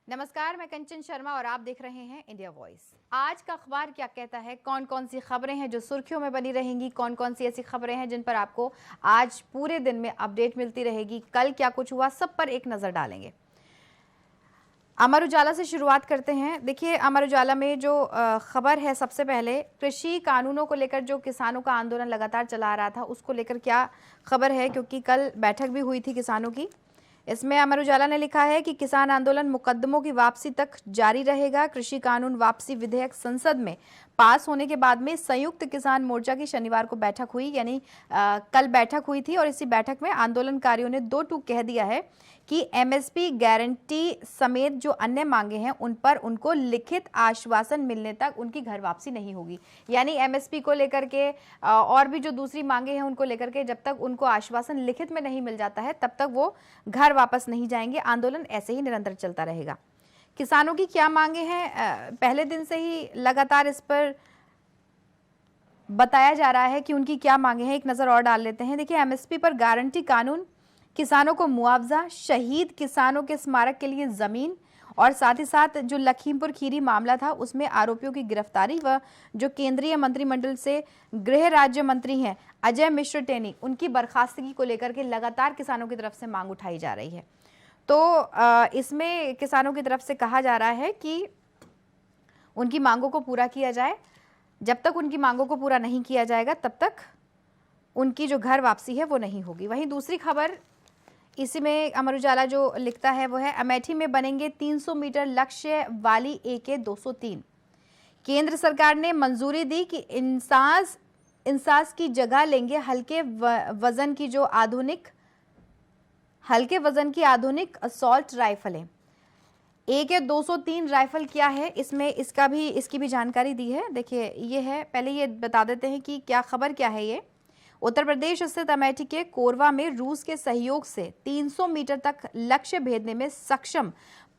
नमस्कार, मैं कंचन शर्मा और आप देख रहे हैं इंडिया वॉइस। आज का अखबार क्या कहता है, कौन कौन सी खबरें हैं जो सुर्खियों में बनी रहेंगी, कौन कौन सी ऐसी खबरें हैं जिन पर आपको आज पूरे दिन में अपडेट मिलती रहेगी, कल क्या कुछ हुआ, सब पर एक नजर डालेंगे। अमर उजाला से शुरुआत करते हैं। देखिए, अमर उजाला में जो खबर है, सबसे पहले कृषि कानूनों को लेकर जो किसानों का आंदोलन लगातार चला आ रहा था, उसको लेकर क्या खबर है, क्योंकि कल बैठक भी हुई थी किसानों की। इसमें अमर उजाला ने लिखा है कि किसान आंदोलन मुकदमों की वापसी तक जारी रहेगा। कृषि कानून वापसी विधेयक संसद में पास होने के बाद में संयुक्त किसान मोर्चा की शनिवार को बैठक हुई, यानी कल बैठक हुई थी और इसी बैठक में आंदोलनकारियों ने दो टूक कह दिया है कि एमएसपी गारंटी समेत जो अन्य मांगे हैं उन पर उनको लिखित आश्वासन मिलने तक उनकी घर वापसी नहीं होगी। यानी एमएसपी को लेकर के और भी जो दूसरी मांगे हैं उनको लेकर के जब तक उनको आश्वासन लिखित में नहीं मिल जाता है तब तक वो घर वापस नहीं जाएंगे। आंदोलन ऐसे ही निरंतर चलता रहेगा। किसानों की क्या मांगे हैं, पहले दिन से ही लगातार इस पर बताया जा रहा है कि उनकी क्या मांगे हैं। एक नजर और डाल लेते हैं। देखिए, एमएसपी पर गारंटी कानून, किसानों को मुआवजा, शहीद किसानों के स्मारक के लिए जमीन और साथ ही साथ जो लखीमपुर खीरी मामला था उसमें आरोपियों की गिरफ्तारी व जो केंद्रीय मंत्रिमंडल से गृह राज्य मंत्री हैं अजय मिश्र टेनी, उनकी बर्खास्तगी को लेकर के लगातार किसानों की तरफ से मांग उठाई जा रही है। तो इसमें किसानों की तरफ से कहा जा रहा है कि उनकी मांगों को पूरा किया जाए। जब तक उनकी मांगों को पूरा नहीं किया जाएगा तब तक उनकी जो घर वापसी है वो नहीं होगी। वहीं दूसरी खबर इसी में अमर उजाला जो लिखता है वो है, अमेठी में बनेंगे 300 मीटर लक्ष्य वाली AK-203। केंद्र सरकार ने मंजूरी दी कि इंसास की जगह लेंगे हल्के वजन की आधुनिक असॉल्ट राइफलें। AK-203 राइफल क्या है, इसमें इसकी भी जानकारी दी है। देखिए, ये है, पहले ये बता देते हैं कि क्या खबर क्या है। ये उत्तर प्रदेश स्थित अमेठी के कोरवा में रूस के सहयोग से 300 मीटर तक लक्ष्य भेदने में सक्षम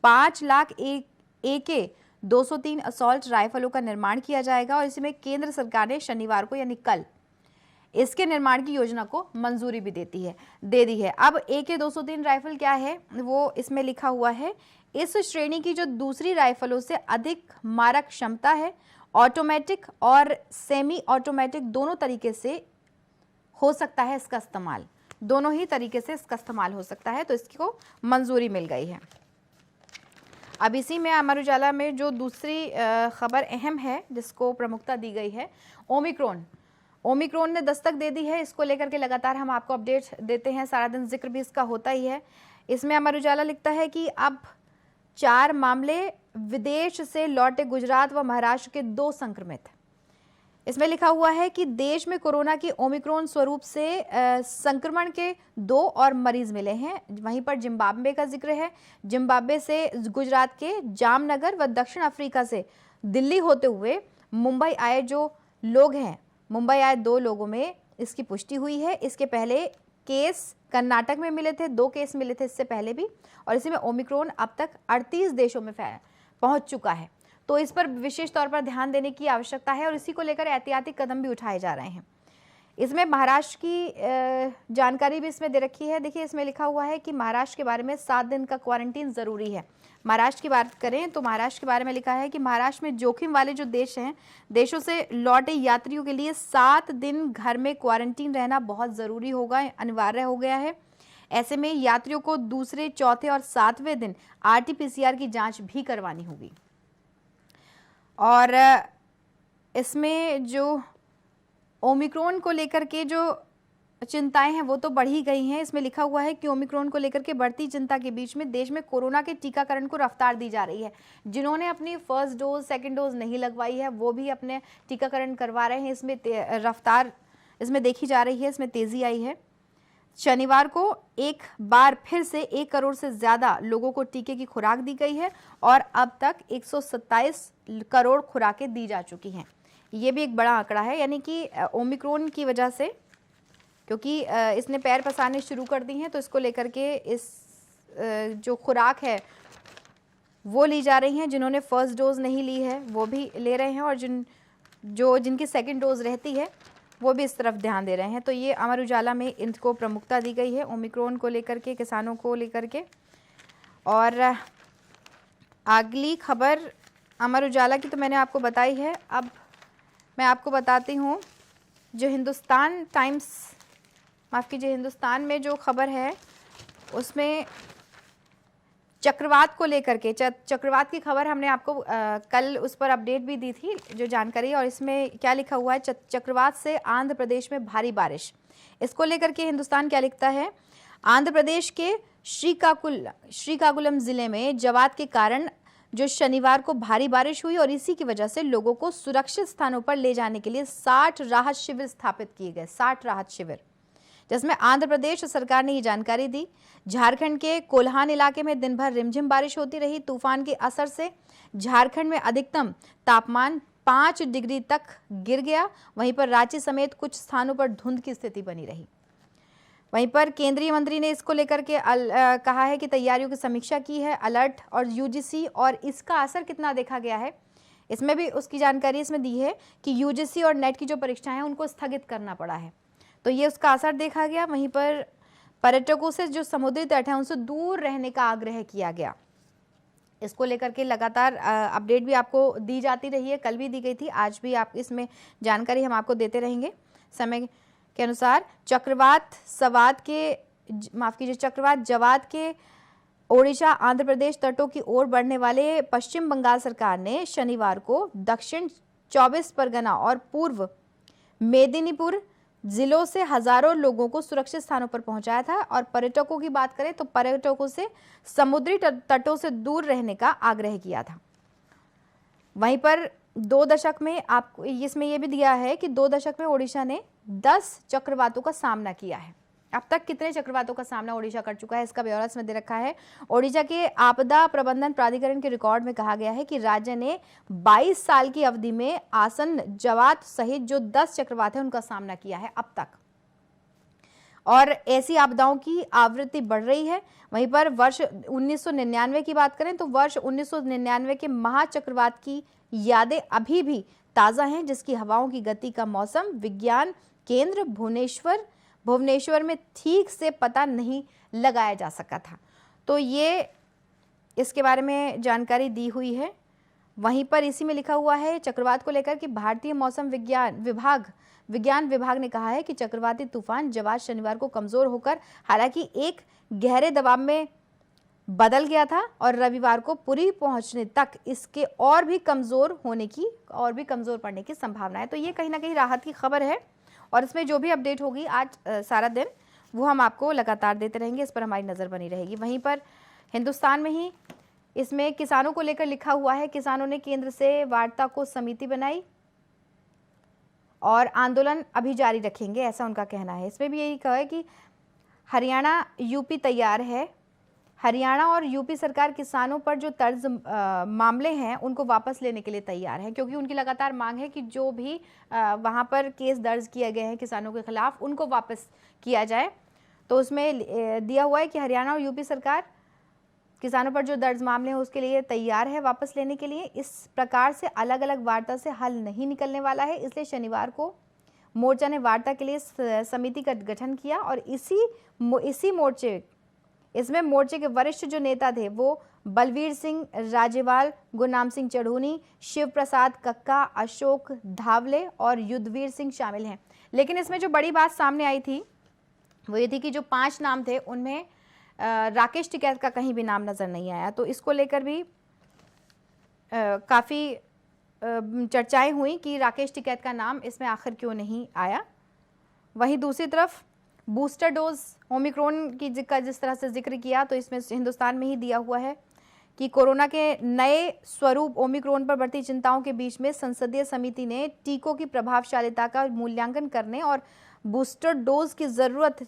5 लाख AK-203 असॉल्ट राइफलों का निर्माण किया जाएगा और इसमें केंद्र सरकार ने शनिवार को यानी कल इसके निर्माण की योजना को मंजूरी भी दे दी है। अब AK-203 राइफल क्या है वो इसमें लिखा हुआ है, इस श्रेणी की जो दूसरी राइफलों से अधिक मारक क्षमता है। ऑटोमेटिक और सेमी ऑटोमेटिक दोनों तरीके से हो सकता है इसका इस्तेमाल, दोनों ही तरीके से इसका इस्तेमाल हो सकता है, तो इसको मंजूरी मिल गई है। अब इसी में अमर उजाला में जो दूसरी खबर अहम है जिसको प्रमुखता दी गई है, ओमिक्रॉन ने दस्तक दे दी है। इसको लेकर के लगातार हम आपको अपडेट देते हैं, सारा दिन जिक्र भी इसका होता ही है। इसमें अमर उजाला लिखता है कि अब 4 मामले, विदेश से लौटे गुजरात व महाराष्ट्र के 2 संक्रमित। इसमें लिखा हुआ है कि देश में कोरोना की ओमिक्रॉन स्वरूप से संक्रमण के 2 और मरीज मिले हैं। वहीं पर जिम्बाब्वे का जिक्र है। जिम्बाब्वे से गुजरात के जामनगर व दक्षिण अफ्रीका से दिल्ली होते हुए मुंबई आए जो लोग हैं, मुंबई आए 2 लोगों में इसकी पुष्टि हुई है। इसके पहले केस कर्नाटक में मिले थे, 2 केस मिले थे इससे पहले भी, और इसी में ओमिक्रॉन अब तक 38 देशों में पहुंच चुका है। तो इस पर विशेष तौर पर ध्यान देने की आवश्यकता है और इसी को लेकर एहतियाती कदम भी उठाए जा रहे हैं। इसमें महाराष्ट्र की जानकारी भी इसमें दे रखी है। देखिए, इसमें लिखा हुआ है कि महाराष्ट्र के बारे में 7 दिन का क्वारंटीन जरूरी है। महाराष्ट्र की बात करें तो महाराष्ट्र के बारे में लिखा है कि महाराष्ट्र में जोखिम वाले जो देश हैं, देशों से लौटे यात्रियों के लिए 7 दिन घर में क्वारंटीन रहना बहुत जरूरी होगा, अनिवार्य हो गया है। ऐसे में यात्रियों को दूसरे, चौथे और 7वें दिन RT-PCR की जांच भी करवानी होगी। और इसमें जो ओमिक्रॉन को लेकर के जो चिंताएं हैं वो तो बढ़ ही गई हैं। इसमें लिखा हुआ है कि ओमिक्रॉन को लेकर के बढ़ती चिंता के बीच में देश में कोरोना के टीकाकरण को रफ्तार दी जा रही है। जिन्होंने अपनी फर्स्ट डोज, सेकंड डोज नहीं लगवाई है वो भी अपने टीकाकरण करवा रहे हैं। इसमें रफ्तार इसमें देखी जा रही है, इसमें तेजी आई है। शनिवार को एक बार फिर से 1 करोड़ से ज्यादा लोगों को टीके की खुराक दी गई है और अब तक 127 करोड़ खुराकें दी जा चुकी हैं। ये भी एक बड़ा आंकड़ा है, यानी कि ओमिक्रॉन की वजह से, क्योंकि इसने पैर पसारने शुरू कर दी हैं, तो इसको लेकर के इस जो खुराक है वो ली जा रही हैं। जिन्होंने फर्स्ट डोज नहीं ली है वो भी ले रहे हैं और जिनकी सेकंड डोज रहती है वो भी इस तरफ ध्यान दे रहे हैं। तो ये अमर उजाला में इनको प्रमुखता दी गई है ओमिक्रॉन को लेकर के, किसानों को लेकर के। और अगली खबर अमर उजाला की तो मैंने आपको बताई है। अब मैं आपको बताती हूँ जो हिंदुस्तान टाइम्स, माफ़ कीजिए, हिंदुस्तान में जो खबर है उसमें चक्रवात को लेकर के, चक्रवात की खबर हमने आपको कल उस पर अपडेट भी दी थी जो जानकारी, और इसमें क्या लिखा हुआ है, चक्रवात से आंध्र प्रदेश में भारी बारिश। इसको लेकर के हिंदुस्तान क्या लिखता है, आंध्र प्रदेश के श्रीकाकुलम जिले में जवाद के कारण जो शनिवार को भारी बारिश हुई और इसी की वजह से लोगों को सुरक्षित स्थानों पर ले जाने के लिए 60 राहत शिविर स्थापित किए गए। 60 राहत शिविर, जिसमें आंध्र प्रदेश सरकार ने ये जानकारी दी। झारखंड के कोल्हान इलाके में दिन भर रिमझिम बारिश होती रही। तूफान के असर से झारखंड में अधिकतम तापमान 5 डिग्री तक गिर गया। वहीं पर रांची समेत कुछ स्थानों पर धुंध की स्थिति बनी रही। वहीं पर केंद्रीय मंत्री ने इसको लेकर के कहा है कि तैयारियों की समीक्षा की है। अलर्ट और यूजीसी और इसका असर कितना देखा गया है, इसमें भी उसकी जानकारी इसमें दी है कि यूजीसी और नेट की जो परीक्षाएं हैं उनको स्थगित करना पड़ा है, तो ये उसका असर देखा गया। वहीं पर पर्यटकों से जो समुद्री तट है उनसे दूर रहने का आग्रह किया गया। इसको लेकर के लगातार अपडेट भी आपको दी जाती रही है, कल भी दी गई थी, आज भी आप इसमें जानकारी हम आपको देते रहेंगे समय के अनुसार। चक्रवात जवाद के ओडिशा आंध्र प्रदेश तटों की ओर बढ़ने वाले पश्चिम बंगाल सरकार ने शनिवार को दक्षिण 24 परगना और पूर्व मेदिनीपुर जिलों से हजारों लोगों को सुरक्षित स्थानों पर पहुंचाया था। और पर्यटकों की बात करें तो पर्यटकों से समुद्री तटों से दूर रहने का आग्रह किया था। वहीं पर 2 दशक में आपको इसमें यह भी दिया है कि 2 दशक में ओडिशा ने 10 चक्रवातों का सामना किया है। अब तक कितने चक्रवातों का सामना ओडिशा कर चुका है, इसका ब्यौरा इसमें दे रखा है। ओडिशा के आपदा प्रबंधन प्राधिकरण के रिकॉर्ड में कहा गया है कि राज्य ने 22 साल की अवधि में आसन जवाद सहित जो 10 चक्रवात है उनका सामना किया है अब तक, और ऐसी आपदाओं की आवृत्ति बढ़ रही है। वहीं पर वर्ष 1999 की बात करें तो वर्ष 1999 के महाचक्रवात की यादें अभी भी ताज़ा हैं, जिसकी हवाओं की गति का मौसम विज्ञान केंद्र भुवनेश्वर में ठीक से पता नहीं लगाया जा सका था। तो ये इसके बारे में जानकारी दी हुई है। वहीं पर इसी में लिखा हुआ है चक्रवात को लेकर कि भारतीय मौसम विज्ञान विभाग ने कहा है कि चक्रवाती तूफान जवाद शनिवार को कमजोर होकर हालांकि एक गहरे दबाव में बदल गया था और रविवार को पुरी पहुंचने तक इसके और भी कमजोर पड़ने की संभावना है। तो ये कहीं ना कहीं राहत की खबर है, और इसमें जो भी अपडेट होगी आज सारा दिन वो हम आपको लगातार देते रहेंगे, इस पर हमारी नज़र बनी रहेगी। वहीं पर हिंदुस्तान में ही इसमें किसानों को लेकर लिखा हुआ है, किसानों ने केंद्र से वार्ता को समिति बनाई और आंदोलन अभी जारी रखेंगे, ऐसा उनका कहना है। इसमें भी यही कहा है कि हरियाणा यूपी तैयार है। हरियाणा और यूपी सरकार किसानों पर जो तर्ज मामले हैं उनको वापस लेने के लिए तैयार है, क्योंकि उनकी लगातार मांग है कि जो भी वहां पर केस दर्ज किए गए हैं किसानों के खिलाफ उनको वापस किया जाए। तो उसमें दिया हुआ है कि हरियाणा और यूपी सरकार किसानों पर जो दर्ज मामले हैं उसके लिए तैयार है वापस लेने के लिए। इस प्रकार से अलग अलग वार्ता से हल नहीं निकलने वाला है, इसलिए शनिवार को मोर्चा ने वार्ता के लिए समिति का गठन किया और इसमें मोर्चे के वरिष्ठ जो नेता थे वो बलवीर सिंह राजेवाल, गुरनाम सिंह चढ़ूनी, शिव प्रसाद कक्का, अशोक धावले और युद्धवीर सिंह शामिल हैं। लेकिन इसमें जो बड़ी बात सामने आई थी वो ये थी कि जो 5 नाम थे उनमें राकेश टिकैत का कहीं भी नाम नज़र नहीं आया। तो इसको लेकर भी काफ़ी चर्चाएं हुई कि राकेश टिकैत का नाम इसमें आखिर क्यों नहीं आया। वहीं दूसरी तरफ बूस्टर डोज ओमिक्रॉन की जिस तरह से जिक्र किया, तो इसमें हिंदुस्तान में ही दिया हुआ है कि कोरोना के नए स्वरूप ओमिक्रॉन पर बढ़ती चिंताओं के बीच में संसदीय समिति ने टीकों की प्रभावशीलता का मूल्यांकन करने और बूस्टर डोज की ज़रूरत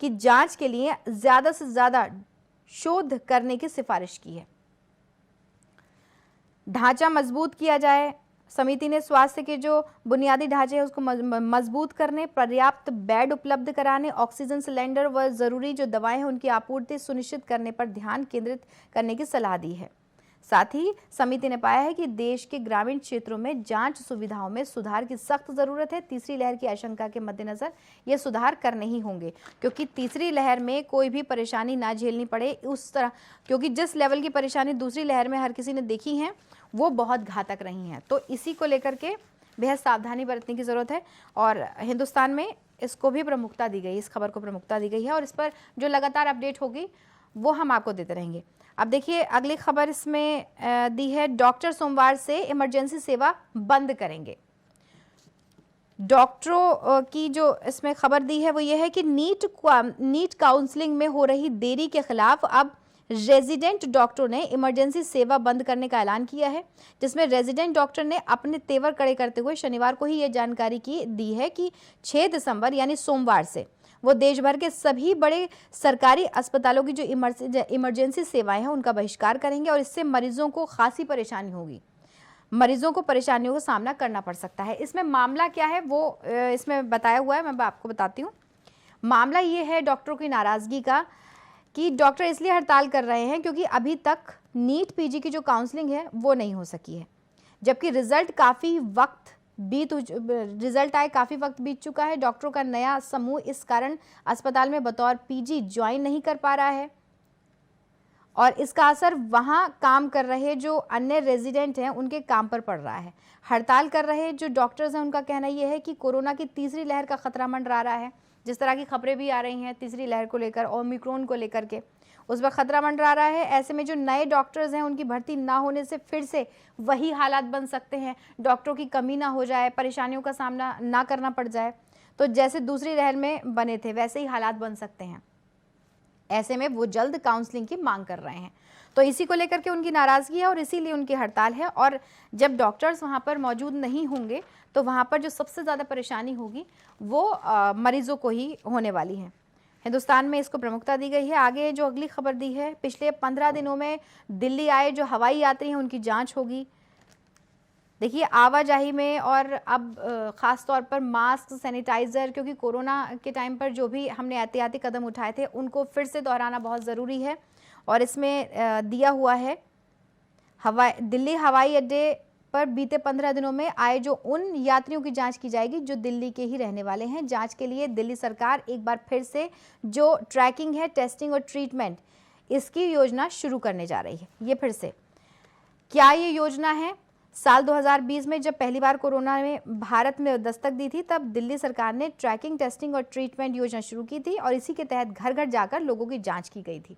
की जांच के लिए ज़्यादा से ज़्यादा शोध करने की सिफारिश की है। ढांचा मजबूत किया जाए। समिति ने स्वास्थ्य के जो बुनियादी ढांचे हैं उसको मजबूत करने, पर्याप्त बेड उपलब्ध कराने, ऑक्सीजन सिलेंडर व ज़रूरी जो दवाएं हैं उनकी आपूर्ति सुनिश्चित करने पर ध्यान केंद्रित करने की सलाह दी है। साथ ही समिति ने पाया है कि देश के ग्रामीण क्षेत्रों में जांच सुविधाओं में सुधार की सख्त जरूरत है। तीसरी लहर की आशंका के मद्देनजर ये सुधार करने ही होंगे, क्योंकि तीसरी लहर में कोई भी परेशानी ना झेलनी पड़े उस तरह, क्योंकि जिस लेवल की परेशानी दूसरी लहर में हर किसी ने देखी है वो बहुत घातक रही हैं। तो इसी को लेकर के बेहद सावधानी बरतने की ज़रूरत है और हिंदुस्तान में इसको भी प्रमुखता दी गई, इस खबर को प्रमुखता दी गई है और इस पर जो लगातार अपडेट होगी वो हम आपको देते रहेंगे। अब देखिए अगली खबर इसमें दी है, डॉक्टर सोमवार से इमरजेंसी सेवा बंद करेंगे। डॉक्टरों की जो इसमें खबर दी है वो ये है कि नीट काउंसलिंग में हो रही देरी के खिलाफ अब रेजिडेंट डॉक्टरों ने इमरजेंसी सेवा बंद करने का ऐलान किया है, जिसमें रेजिडेंट डॉक्टर ने अपने तेवर कड़े करते हुए शनिवार को ही ये जानकारी दी है कि 6 दिसंबर यानी सोमवार से वो देश भर के सभी बड़े सरकारी अस्पतालों की जो इमरजेंसी सेवाएं हैं उनका बहिष्कार करेंगे और इससे मरीजों को खासी परेशानी होगी, मरीजों को परेशानियों का सामना करना पड़ सकता है। इसमें मामला क्या है वो इसमें बताया हुआ है, मैं आपको बताती हूँ। मामला ये है डॉक्टरों की नाराज़गी का कि डॉक्टर इसलिए हड़ताल कर रहे हैं क्योंकि अभी तक नीट पीजी की जो काउंसलिंग है वो नहीं हो सकी है, जबकि रिजल्ट आए काफ़ी वक्त बीत चुका है। डॉक्टरों का नया समूह इस कारण अस्पताल में बतौर पीजी ज्वाइन नहीं कर पा रहा है और इसका असर वहां काम कर रहे जो अन्य रेजिडेंट हैं उनके काम पर पड़ रहा है। हड़ताल कर रहे जो डॉक्टर्स हैं उनका कहना यह है कि कोरोना की तीसरी लहर का खतरा मंडरा रहा है। जिस तरह की खबरें भी आ रही हैं तीसरी लहर को लेकर, ओमिक्रॉन को लेकर के, उस पर खतरा मंडरा रहा है। ऐसे में जो नए डॉक्टर्स हैं उनकी भर्ती ना होने से फिर से वही हालात बन सकते हैं, डॉक्टरों की कमी ना हो जाए, परेशानियों का सामना ना करना पड़ जाए, तो जैसे दूसरी लहर में बने थे वैसे ही हालात बन सकते हैं। ऐसे में वो जल्द काउंसलिंग की मांग कर रहे हैं, तो इसी को लेकर के उनकी नाराज़गी है और इसीलिए उनकी हड़ताल है। और जब डॉक्टर्स वहाँ पर मौजूद नहीं होंगे तो वहाँ पर जो सबसे ज़्यादा परेशानी होगी वो मरीजों को ही होने वाली है। हिंदुस्तान में इसको प्रमुखता दी गई है। आगे जो अगली खबर दी है, पिछले 15 दिनों में दिल्ली आए जो हवाई यात्री हैं उनकी जांच होगी। देखिए आवाजाही में और अब ख़ास तौर पर मास्क, सैनिटाइज़र, क्योंकि कोरोना के टाइम पर जो भी हमने एहतियाती कदम उठाए थे उनको फिर से दोहराना बहुत ज़रूरी है और इसमें दिया हुआ है दिल्ली हवाई अड्डे पर बीते 15 दिनों में आए जो उन यात्रियों की जांच की जाएगी जो दिल्ली के ही रहने वाले हैं। जांच के लिए दिल्ली सरकार एक बार फिर से जो ट्रैकिंग है, टेस्टिंग और ट्रीटमेंट, इसकी योजना शुरू करने जा रही है। ये फिर से क्या ये योजना है? साल 2020 में जब पहली बार कोरोना में भारत में दस्तक दी थी तब दिल्ली सरकार ने ट्रैकिंग, टेस्टिंग और ट्रीटमेंट योजना शुरू की थी और इसी के तहत घर घर जाकर लोगों की जाँच की गई थी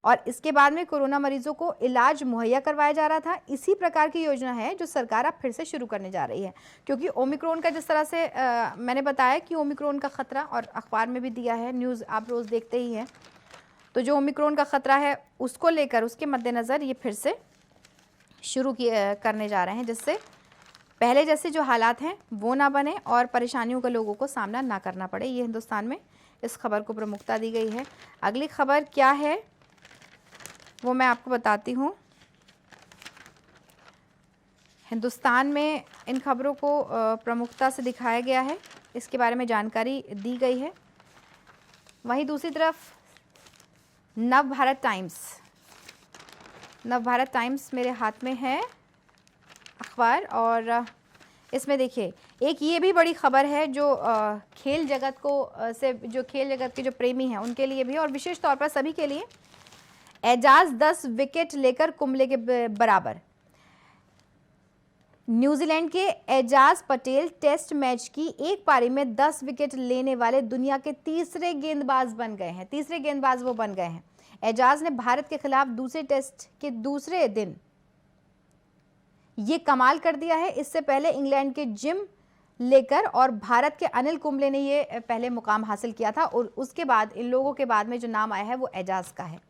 और इसके बाद में कोरोना मरीजों को इलाज मुहैया करवाया जा रहा था। इसी प्रकार की योजना है जो सरकार अब फिर से शुरू करने जा रही है, क्योंकि ओमिक्रॉन का जिस तरह से मैंने बताया कि ओमिक्रॉन का ख़तरा, और अखबार में भी दिया है, न्यूज़ आप रोज़ देखते ही हैं, तो जो ओमिक्रॉन का ख़तरा है उसको लेकर, उसके मद्देनज़र ये फिर से शुरू करने जा रहे हैं, जिससे पहले जैसे जो हालात हैं वो ना बने और परेशानियों का लोगों को सामना ना करना पड़े। ये हिंदुस्तान में इस खबर को प्रमुखता दी गई है। अगली खबर क्या है वो मैं आपको बताती हूँ। हिंदुस्तान में इन खबरों को प्रमुखता से दिखाया गया है, इसके बारे में जानकारी दी गई है। वहीं दूसरी तरफ नवभारत टाइम्स मेरे हाथ में है अखबार और इसमें देखिए एक ये भी बड़ी खबर है जो खेल जगत के जो प्रेमी हैं उनके लिए भी और विशेष तौर पर सभी के लिए। एजाज 10 विकेट लेकर कुंबले के बराबर। न्यूजीलैंड के एजाज पटेल टेस्ट मैच की एक पारी में 10 विकेट लेने वाले दुनिया के तीसरे गेंदबाज बन गए हैं। तीसरे गेंदबाज वो बन गए हैं। एजाज ने भारत के खिलाफ दूसरे टेस्ट के दूसरे दिन ये कमाल कर दिया है। इससे पहले इंग्लैंड के जिम लेकर और भारत के अनिल कुंबले ने ये पहले मुकाम हासिल किया था और उसके बाद इन लोगों के बाद में जो नाम आया है वो एजाज का है।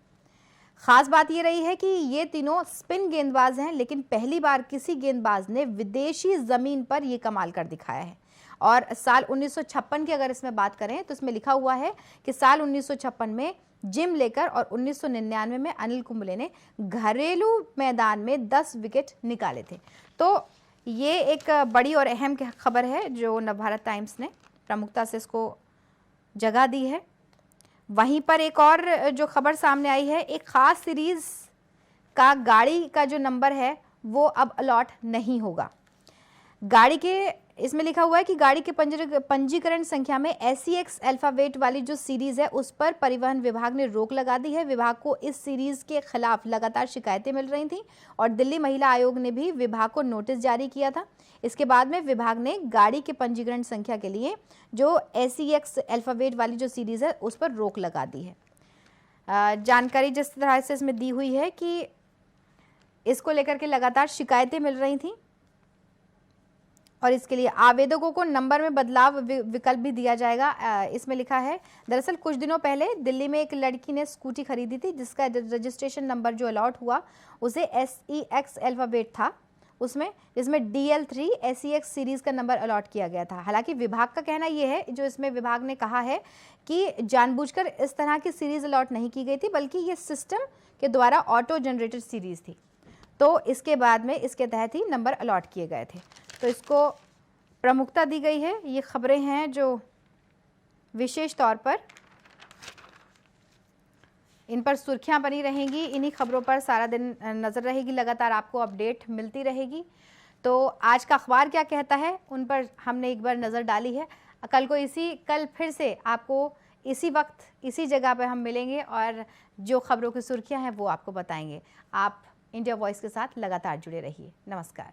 खास बात ये रही है कि ये तीनों स्पिन गेंदबाज हैं, लेकिन पहली बार किसी गेंदबाज ने विदेशी जमीन पर ये कमाल कर दिखाया है। और साल 1956 की अगर इसमें बात करें तो इसमें लिखा हुआ है कि साल 1956 में जिम लेकर और 1999 में अनिल कुंबले ने घरेलू मैदान में 10 विकेट निकाले थे। तो ये एक बड़ी और अहम खबर है जो नवभारत टाइम्स ने प्रमुखता से इसको जगह दी है। वहीं पर एक और जो खबर सामने आई है, एक ख़ास सीरीज़ का गाड़ी का जो नंबर है वो अब अलॉट नहीं होगा। गाड़ी के इसमें लिखा हुआ है कि गाड़ी के पंजीकरण संख्या में SEX अल्फाबेट वाली जो सीरीज है उस पर परिवहन विभाग ने रोक लगा दी है। विभाग को इस सीरीज के खिलाफ लगातार शिकायतें मिल रही थीं और दिल्ली महिला आयोग ने भी विभाग को नोटिस जारी किया था। इसके बाद में विभाग ने गाड़ी के पंजीकरण संख्या के लिए जो SEX अल्फाबेट वाली जो सीरीज है उस पर रोक लगा दी है। जानकारी जिस तरह से इसमें दी हुई है कि इसको लेकर के लगातार शिकायतें मिल रही थी और इसके लिए आवेदकों को नंबर में बदलाव विकल्प भी दिया जाएगा। इसमें लिखा है, दरअसल कुछ दिनों पहले दिल्ली में एक लड़की ने स्कूटी खरीदी थी जिसका रजिस्ट्रेशन नंबर जो अलॉट हुआ उसे SEX अल्फाबेट था उसमें, जिसमें DL3 SEX सीरीज का नंबर अलॉट किया गया था। हालांकि विभाग का कहना यह है, जो इसमें विभाग ने कहा है कि जानबूझकर इस तरह की सीरीज अलॉट नहीं की गई थी, बल्कि ये सिस्टम के द्वारा ऑटो जनरेटेड सीरीज थी, तो इसके बाद में इसके तहत ही नंबर अलॉट किए गए थे। तो इसको प्रमुखता दी गई है। ये खबरें हैं जो विशेष तौर पर इन पर सुर्खियां बनी रहेंगी, इन्हीं खबरों पर सारा दिन नज़र रहेगी, लगातार आपको अपडेट मिलती रहेगी। तो आज का अखबार क्या कहता है उन पर हमने एक बार नज़र डाली है। कल फिर से आपको इसी वक्त इसी जगह पर हम मिलेंगे और जो खबरों की सुर्खियां हैं वो आपको बताएंगे। आप इंडिया वॉइस के साथ लगातार जुड़े रहिए। नमस्कार।